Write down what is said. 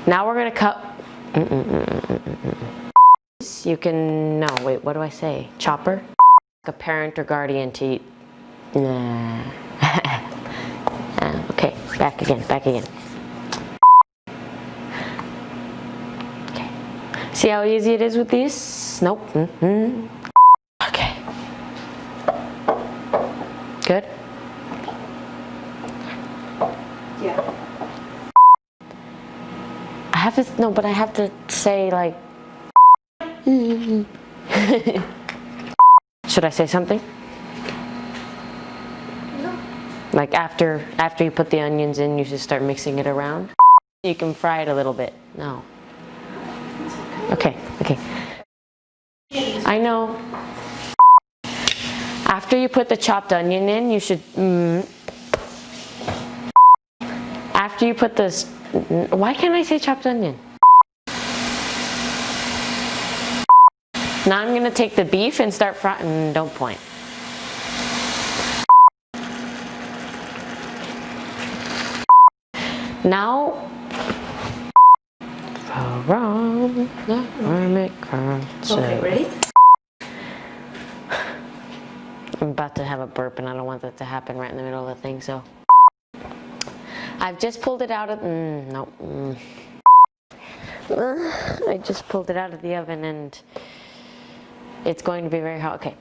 Now we're gonna cut. You can, no, wait, what do I say? Chopper? A parent or guardian to eat. Nah. Okay, back again. Okay. See how easy it is with these? Nope. Okay. Good? Yeah. I have to, no, but I have to say like, should I say something? No. Like after you put the onions in, you should start mixing it around. You can fry it a little bit. No. Okay. I know. After you put the chopped onion in, you should, after you put this, why can't I say chopped onion? Now I'm gonna take the beef and start frying. Don't point. Now, from the hermit crowd. Okay, ready? I'm about to have a burp and I don't want that to happen right in the middle of the thing, so. I've just pulled it out of, I just pulled it out of the oven and it's going to be very hot. Okay.